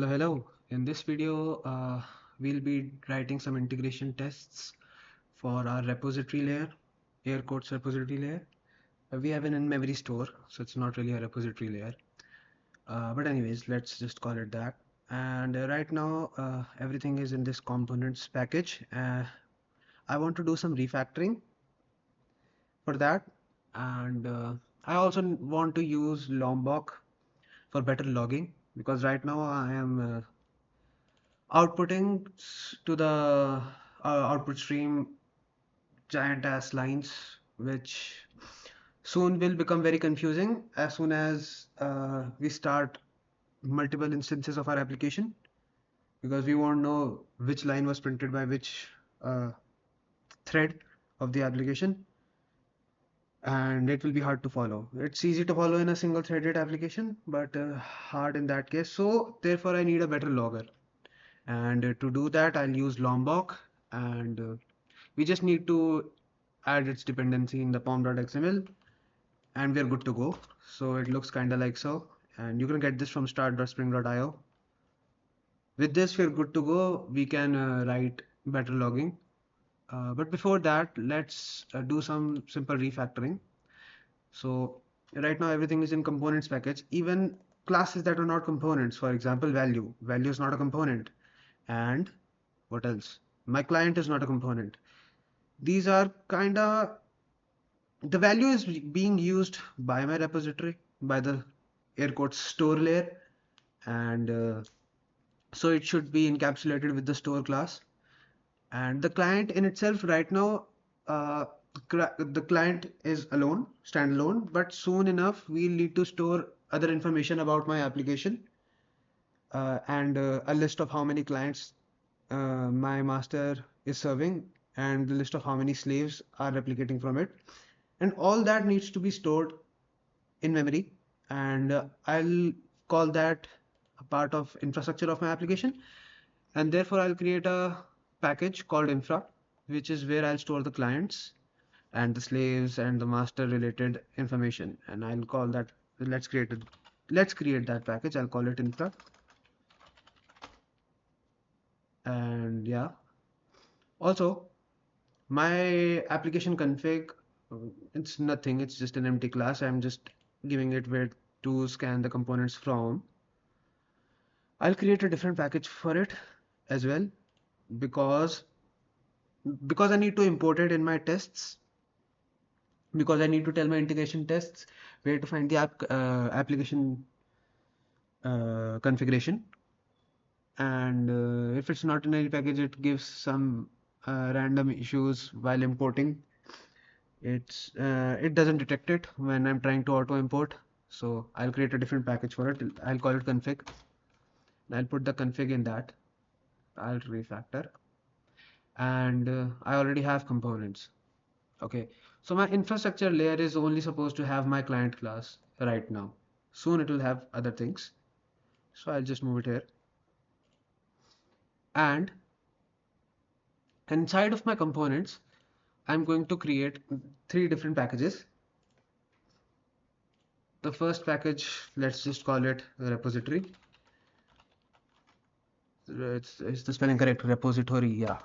Hello. In this video, we'll be writing some integration tests for our repository layer, air quotes repository layer. We have an in-memory store, so it's not really a repository layer. But anyways, let's just call it that. And right now, everything is in this components package. I want to do some refactoring for that. And I also want to use Lombok for better logging because right now I am outputting to the output stream giant ass lines, which soon will become very confusing as soon as we start multiple instances of our application, because we won't know which line was printed by which uh, thread of the application, and it will be hard to follow. It's easy to follow in a single threaded application, but hard in that case. So therefore I need a better logger. And to do that, I'll use Lombok, and we just need to add its dependency in the pom.xml, and we're good to go. So it looks kind of like so, and you can get this from start.spring.io. With this, we're good to go. We can write better logging. But before that, let's do some simple refactoring. So right now, everything is in components package. Even classes that are not components, for example, value is not a component. And what else? My client is not a component. These are kind of, the value is being used by my repository, by the air quotes store layer, and so it should be encapsulated with the store class. And the client in itself right now, uh, the client is alone, standalone, but soon enough we'll need to store other information about my application, and a list of how many clients my master is serving, and the list of how many slaves are replicating from it, and all that needs to be stored in memory. And I'll call that a part of infrastructure of my application, and therefore I'll create a package called infra, which is where I'll store the clients and the slaves and the master related information, and I'll call that, let's create that package. I'll call it infra. And yeah, also my application config, it's nothing, it's just an empty class. I'm just giving it where to scan the components from. I'll create a different package for it as well, because I need to import it in my tests, because I need to tell my integration tests where to find the application configuration. And if it's not in any package, it gives some random issues while importing. It doesn't detect it when I'm trying to auto import. So I'll create a different package for it. I'll call it config. I'll put the config in that. I'll refactor, and I already have components. Okay, so my infrastructure layer is only supposed to have my client class right now. Soon it will have other things. So I'll just move it here. And inside of my components, I'm going to create 3 different packages. The first package, let's just call it repository. Is the spelling correct? Repository, yeah.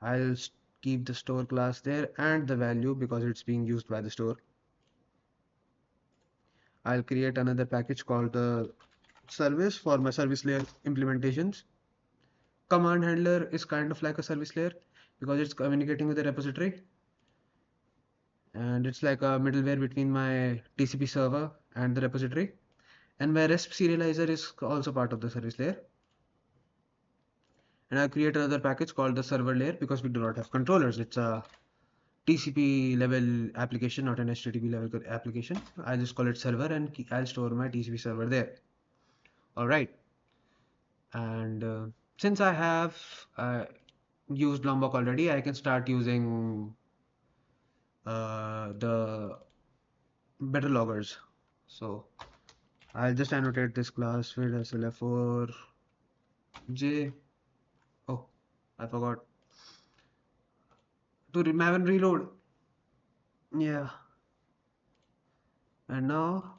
I'll keep the store class there and the value because it's being used by the store. I'll create another package called the service for my service layer implementations. Command handler is kind of like a service layer because it's communicating with the repository, and it's like a middleware between my TCP server and the repository. And my RESP serializer is also part of the service layer. And I'll create another package called the server layer because we do not have controllers. It's a TCP level application, not an HTTP level application. I'll just call it server, and I'll store my TCP server there. All right. And since I have used Lombok already, I can start using the better loggers. So I'll just annotate this class with SLF4J. Oh, I forgot to remap and reload. Yeah, and now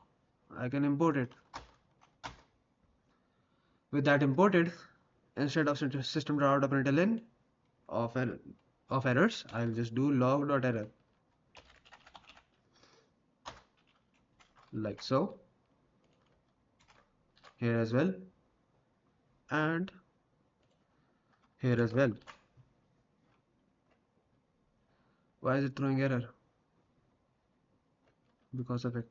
I can import it. With that imported, instead of system.out.println of errors, I'll just do log.error, like so, here as well, and here as well. Why is it throwing error? Because of X.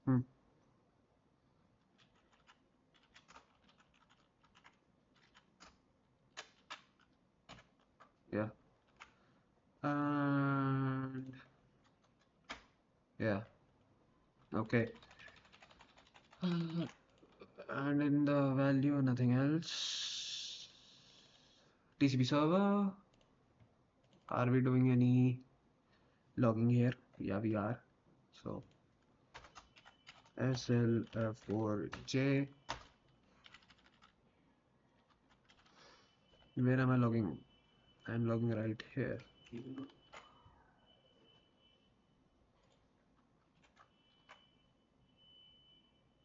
Hmm. Yeah. And yeah. Okay. And in the value, nothing else. TCP server. Are we doing any logging here? Yeah, we are. So SL4J. Where am I logging? I'm logging right here.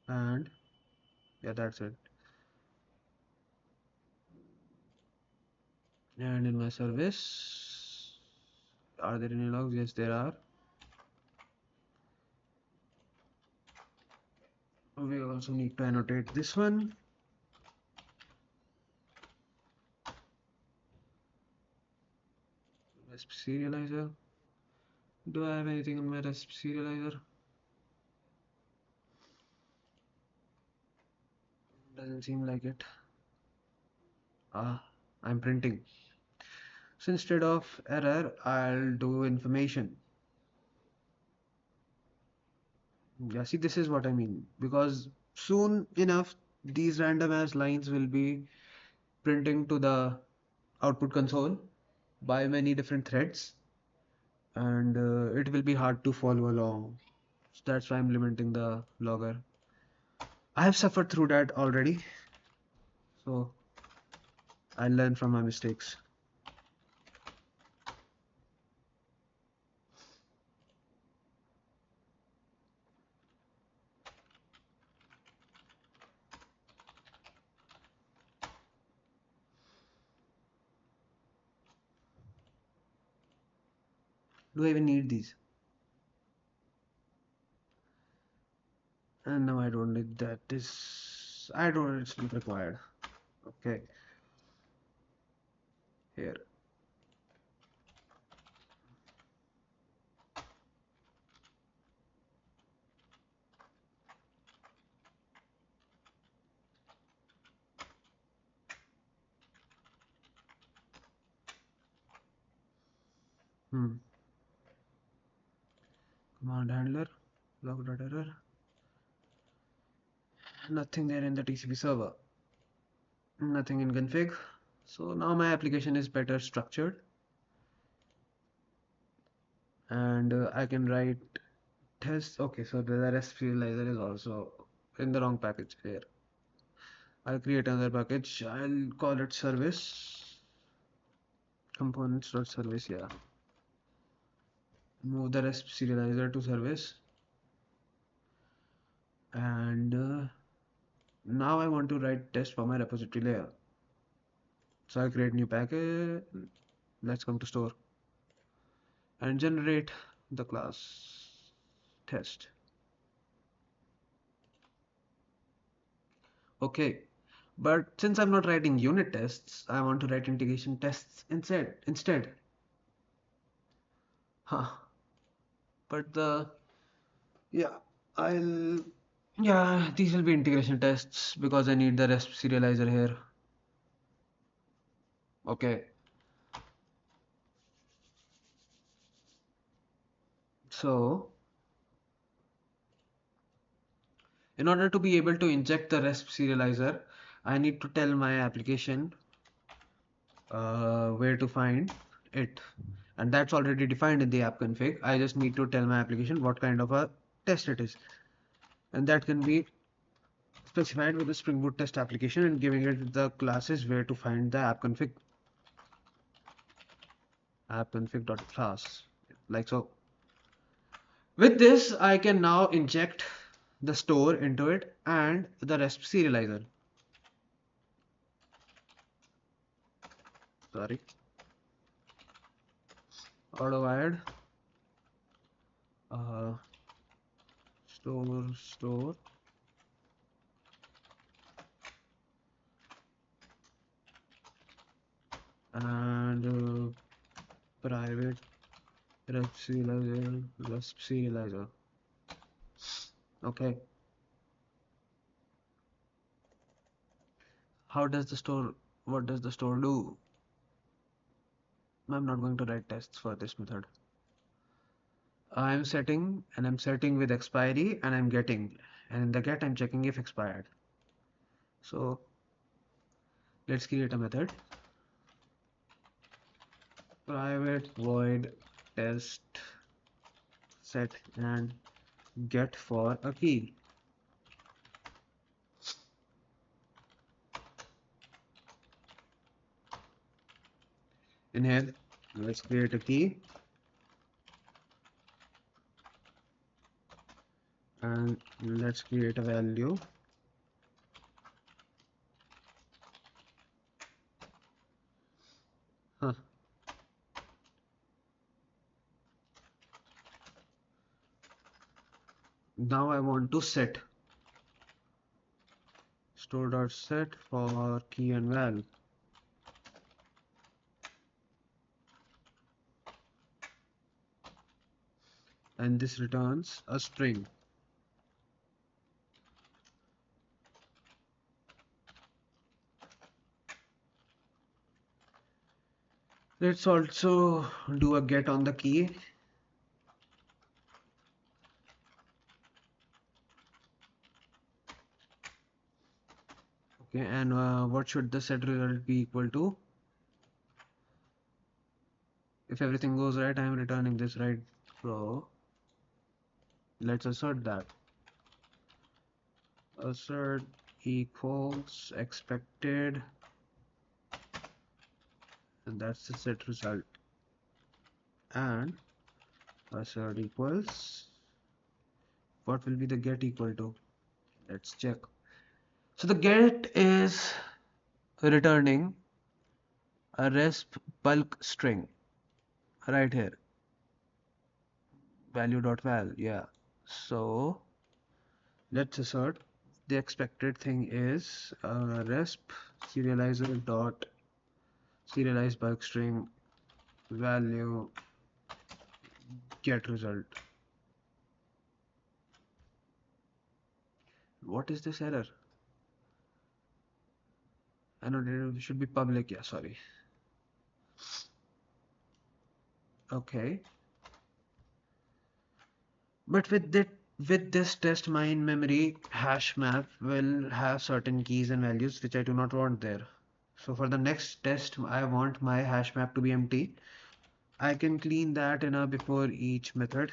And yeah, that's it. And in my service, are there any logs? Yes, there are. We also need to annotate this one. Resp serializer. Do I have anything in my Resp serializer? Doesn't seem like it. Ah, I'm printing. So instead of error, I'll do information. Yeah, see, this is what I mean. Because soon enough, these random ass lines will be printing to the output console by many different threads, and it will be hard to follow along. So that's why I'm implementing the logger. I have suffered through that already, so I'll learn from my mistakes. Do I even need these? And no, I don't need that. I don't, it's not required. Okay, here. Hmm. Command handler, log.error. Nothing there in the TCP server. Nothing in config. So now my application is better structured, and I can write tests. Okay, so the REST serializer is also in the wrong package here. I'll create another package. I'll call it service components.service. Yeah. Move the REST serializer to service, and now I want to write test for my repository layer. So I'll create new package. Let's come to store and generate the class test. Okay, but since I'm not writing unit tests, I want to write integration tests instead. Huh. But yeah, I'll yeah, these will be integration tests because I need the REST serializer here. Okay. So in order to be able to inject the REST serializer, I need to tell my application where to find it, and that's already defined in the app config. I just need to tell my application what kind of a test it is, and that can be specified with the Spring Boot test application and giving it the classes where to find the app config.class, like so. With this, I can now inject the store into it and the RESP serializer. Sorry, auto add uh, store and private RESP serializer. Okay. How does the store, what does the store do? I'm not going to write tests for this method. I'm setting and I'm setting with expiry and I'm getting, and in the get I'm checking if expired. So let's create a method. Private void test set and get for a key. In here, let's create a key and let's create a value. Huh. Now I want to set store.set for key and val, and this returns a string. Let's also do a get on the key. Okay, and what should the set result be equal to? If everything goes right, I am returning this, right? So let's assert that. Assert equals expected, and that's the set result. And assert equals, what will be the get equal to? Let's check. So the get is returning a resp bulk string right here, value.val. Yeah. So let's assert the expected thing is resp serializer dot serialize bulk string value get result. What is this error? I know it should be public. Yeah, sorry. Okay. But with this test, my in-memory hash map will have certain keys and values which I do not want there. So for the next test, I want my hash map to be empty. I can clean that in a before each method.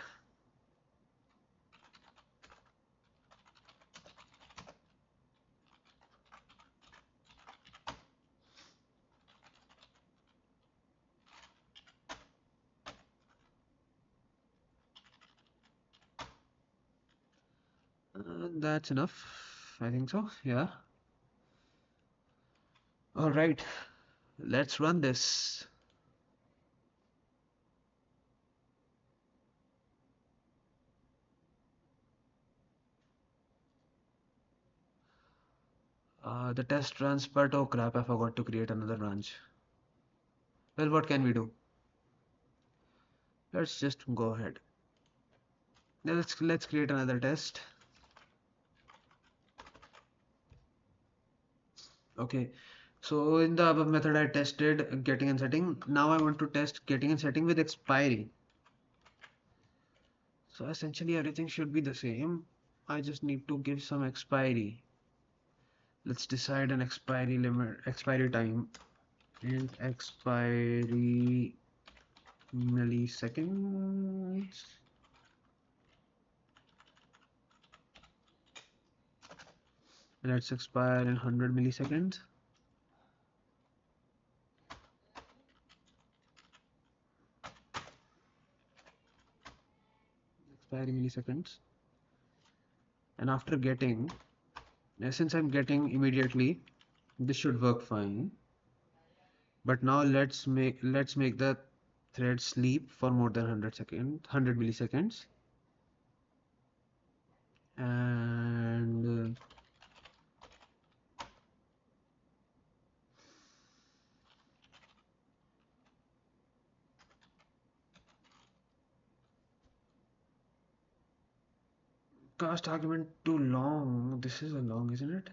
That's enough. I think so. Yeah. All right. Let's run this. The test runs, but oh crap, I forgot to create another branch. Well, what can we do? Let's just go ahead. Now let's create another test. Okay. So in the above method, I tested getting and setting. Now I want to test getting and setting with expiry. So essentially everything should be the same. I just need to give some expiry. Let's decide an expiry limit, expiry time, and expiry milliseconds. Let's expire in 100 milliseconds. Expiry milliseconds. And after getting, since I'm getting immediately, this should work fine. But now let's make the thread sleep for more than 100 milliseconds, and cast argument too long. This is a long, isn't it?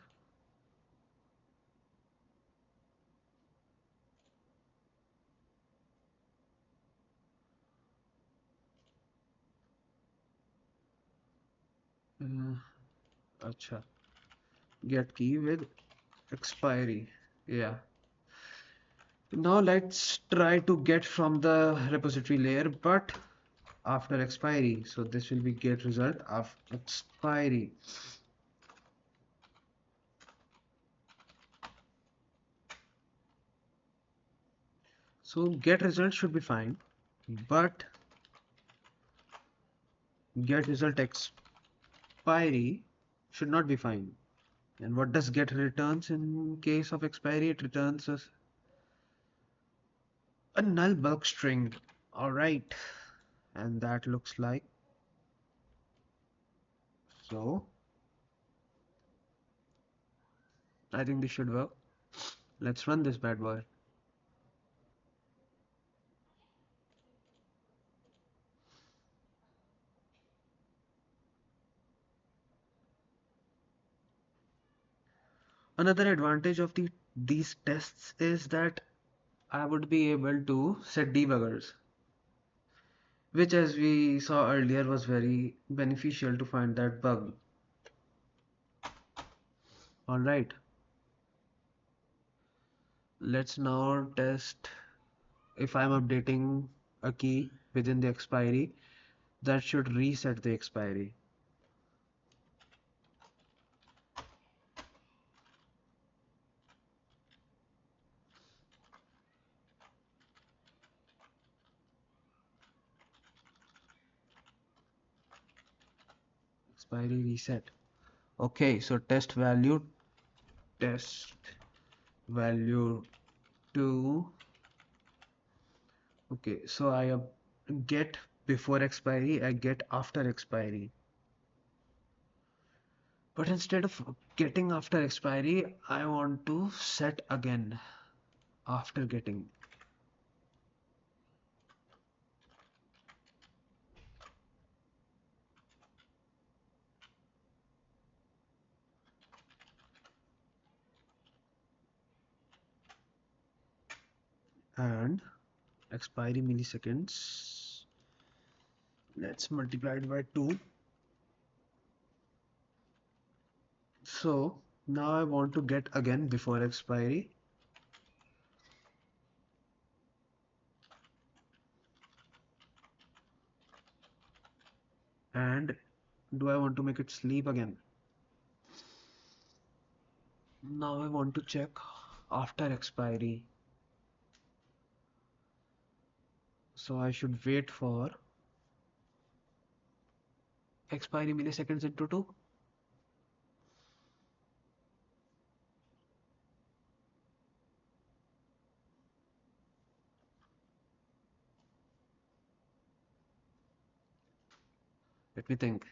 Uh, Acha. Get key with expiry. Yeah. Now let's try to get from the repository layer, but after expiry. So this will be get result of expiry. So get result should be fine, but get result expiry should not be fine. And what does get returns in case of expiry? It returns us a null bulk string. All right, and that looks like so. I think this should work. Let's run this bad boy. Another advantage of these tests is that I would be able to set debuggers, which as we saw earlier was very beneficial to find that bug. All right, let's now test if I'm updating a key within the expiry, that should reset the expiry. Expiry reset. Okay, so test value 2. Okay, so get before expiry, I get after expiry. But instead of getting after expiry, I want to set again after getting. And expiry milliseconds. Let's multiply it by 2. So now I want to get again before expiry. And do I want to make it sleep again? Now I want to check after expiry. So I should wait for expiry milliseconds into 2. Let me think.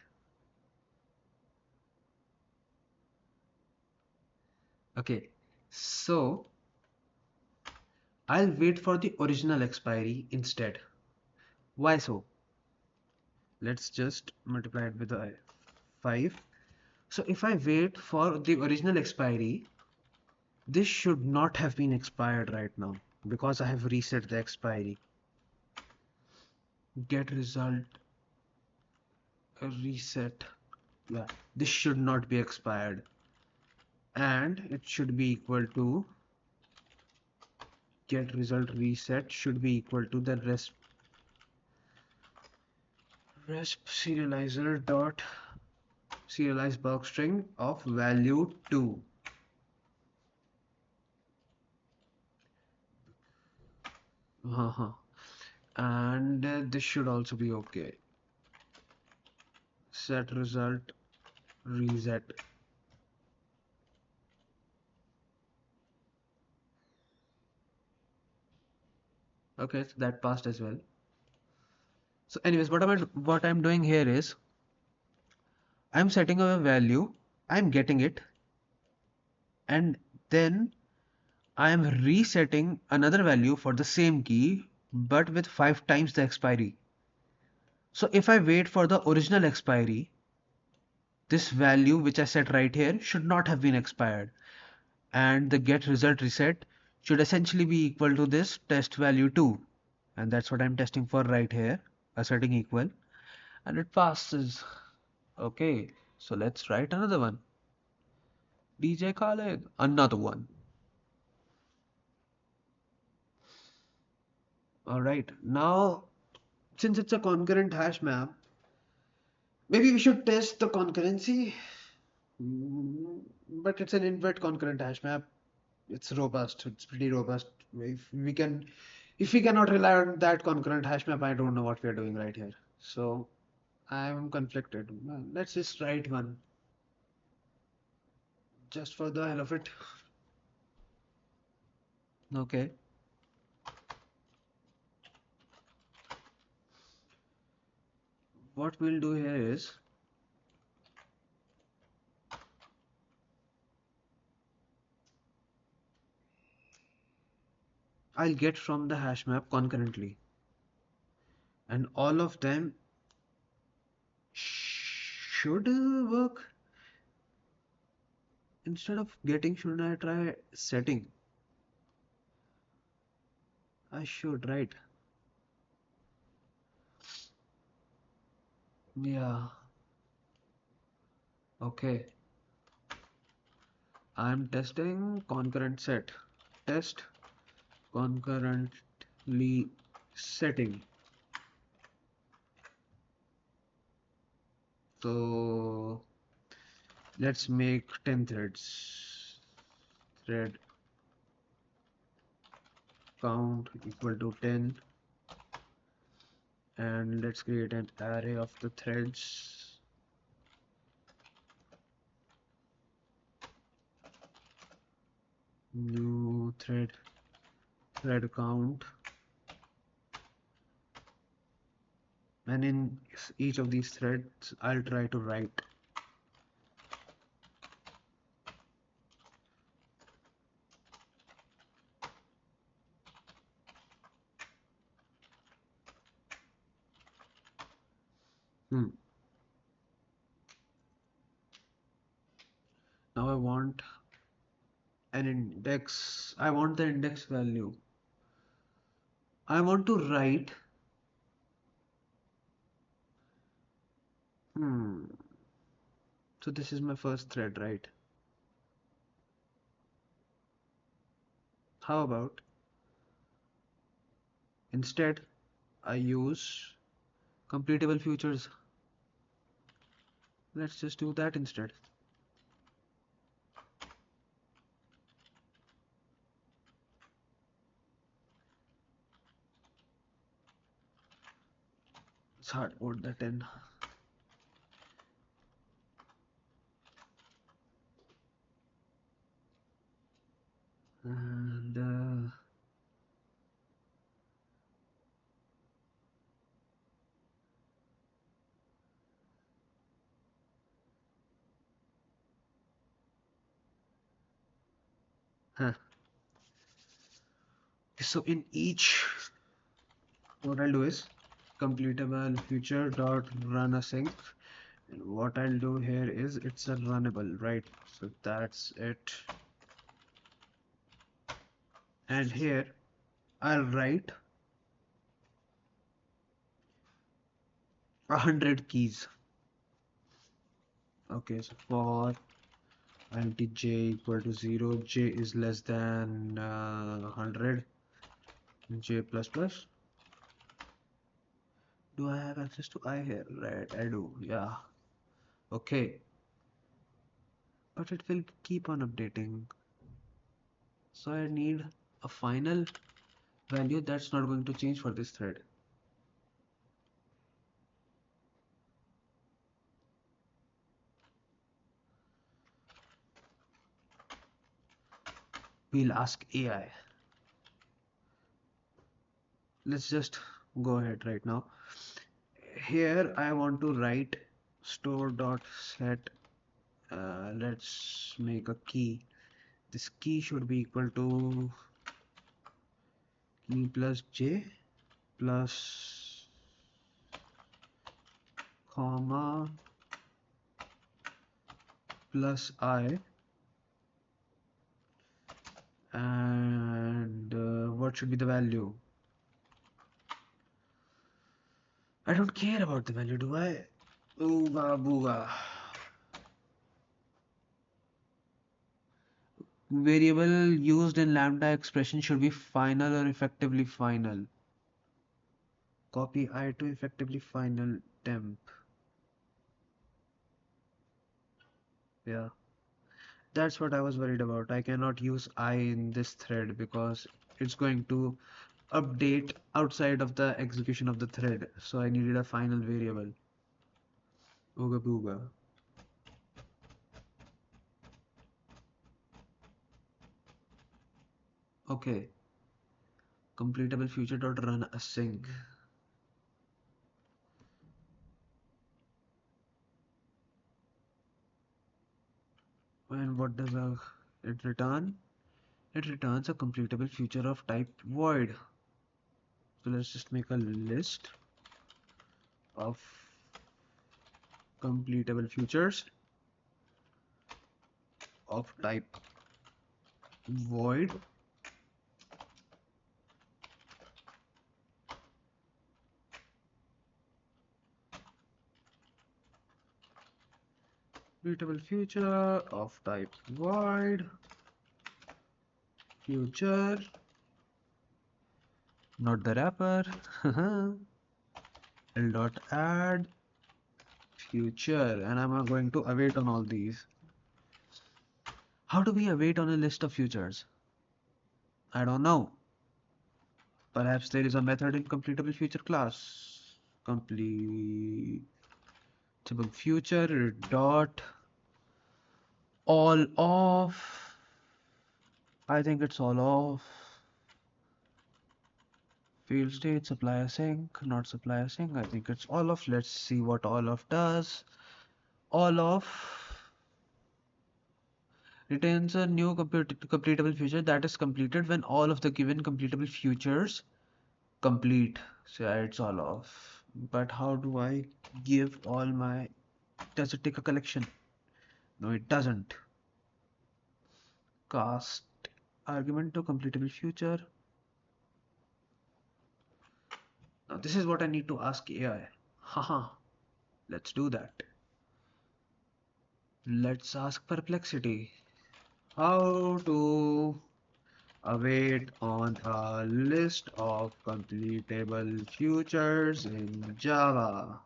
Okay, so I'll wait for the original expiry instead. Why so? Let's just multiply it with a 5. So if I wait for the original expiry, this should not have been expired right now because I have reset the expiry. Get result reset. Yeah, this should not be expired, and it should be equal to get result reset should be equal to the resp serializer dot serialize bulk string of value 2. And this should also be okay. Set result reset. Okay, so that passed as well. So anyways, what I'm doing here is I'm setting a value, I'm getting it, and then I'm resetting another value for the same key, but with 5 times the expiry. So if I wait for the original expiry, this value which I set right here should not have been expired. And the get result reset should essentially be equal to this test value 2. And that's what I'm testing for right here, asserting equal. And it passes. Okay, so let's write another one. DJ Khaled, another one. All right, now since it's a concurrent hash map, maybe we should test the concurrency. But it's an invert concurrent hash map. It's robust. It's pretty robust. If we cannot rely on that concurrent hash map, I don't know what we are doing right here. So I'm conflicted. Let's just write one just for the hell of it. Okay. What we'll do here is I'll get from the hash map concurrently, and all of them should work. Instead of getting, shouldn't I try setting? I should, right? Yeah. Okay. I'm testing concurrent set. Test concurrently setting. So let's make 10 threads. Thread count equal to 10, and let's create an array of the threads. New thread count, and in each of these threads I'll try to write. Now I want an index. I want the index value. I want to write. Hmm. So this is my first thread, right? How about instead I use completable futures? Let's just do that instead. It's hard to put that in. And huh. So in each, what I'll do is completable future dot run async, and what I'll do here is it's a runnable, right? So that's it. And here I'll write 100 keys. Okay, so for int j equal to 0, j is less than 100, j plus plus. Do I have access to I here? Right, I do. Yeah. Okay. But it will keep on updating. So I need a final value that's not going to change for this thread. we'll ask AI. Let's just go ahead right now. Here I want to write store.set. Let's make a key. This key should be equal to key plus j plus comma plus I, and what should be the value? I don't care about the value, do I? Ooga booga. Variable used in lambda expression should be final or effectively final. Copy I to effectively final temp. Yeah, that's what I was worried about. I cannot use I in this thread because it's going to update outside of the execution of the thread. So I needed a final variable. Ooga booga. Okay. Completable future dot run async. And what does it return? It returns a completable future of type void. So let's just make a list of completable futures of type void. Completable future of type void future, not the wrapper. L dot add future, and I'm going to await on all these. How do we await on a list of futures? I don't know. Perhaps there is a method in completable future class. Completable future dot all of. I think it's all of. Field state supply async, not supply async. I think it's all of. Let's see what all of does. All of retains a new completable future that is completed when all of the given completable futures complete. So yeah, it's all off. But how do I give all my... Does it take a collection? No, it doesn't. Cast argument to completable future. Now this is what I need to ask AI. Haha, let's do that. Let's ask perplexity. How to await on a list of completable futures in Java.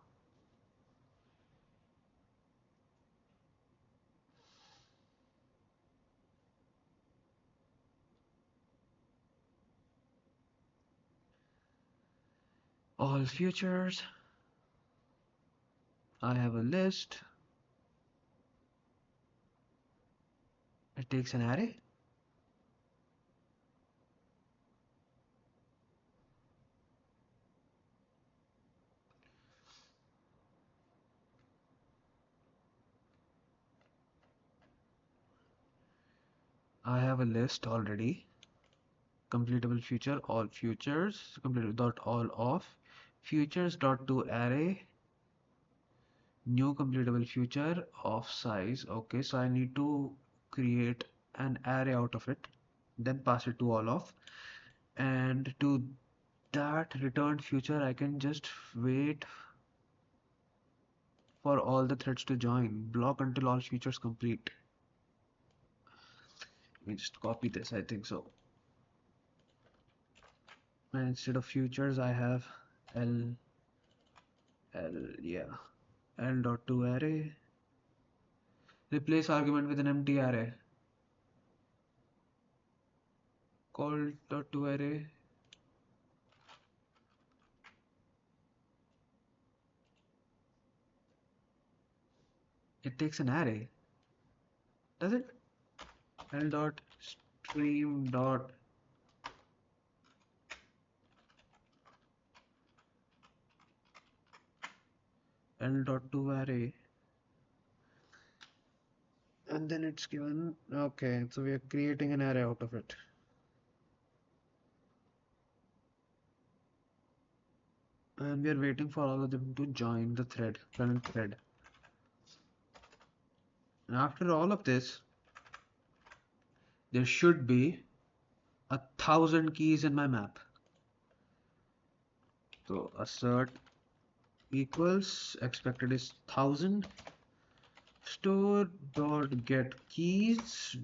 All futures. I have a list. It takes an array. I have a list already. Completable future, all futures, completable dot all of futures dot to array, new completable future of size. Okay, so I need to create an array out of it, then pass it to all of, and to that returned future I can just wait for all the threads to join, block until all futures complete. Let me just copy this, I think so. And instead of futures I have L, yeah, L dot to array, replace argument with an empty array, call dot to array, it takes an array, does it? L dot stream dot l dot to array, and then it's given. Okay, so we are creating an array out of it. And we are waiting for all of them to join the thread, current thread. And after all of this, there should be 1,000 keys in my map. So assert equals expected is 1,000 store dot get keys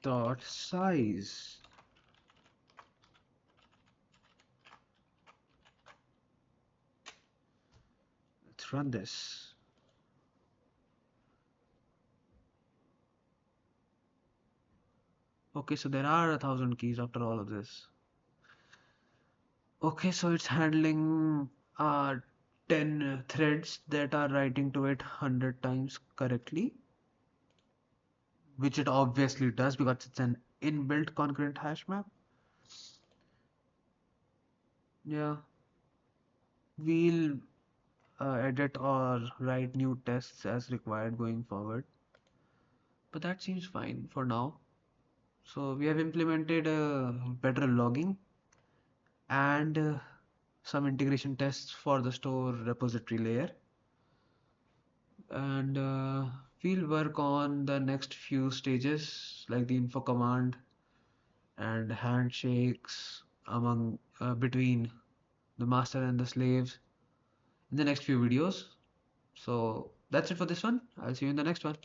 dot size. Let's run this. Okay, so there are 1,000 keys after all of this. Okay, so it's handling 10 threads that are writing to it 100 times correctly, which it obviously does because it's an inbuilt concurrent hash map. Yeah, we'll edit or write new tests as required going forward, but that seems fine for now. So we have implemented better logging and some integration tests for the store repository layer, and we'll work on the next few stages like the info command and handshakes among between the master and the slaves in the next few videos. So that's it for this one. I'll see you in the next one.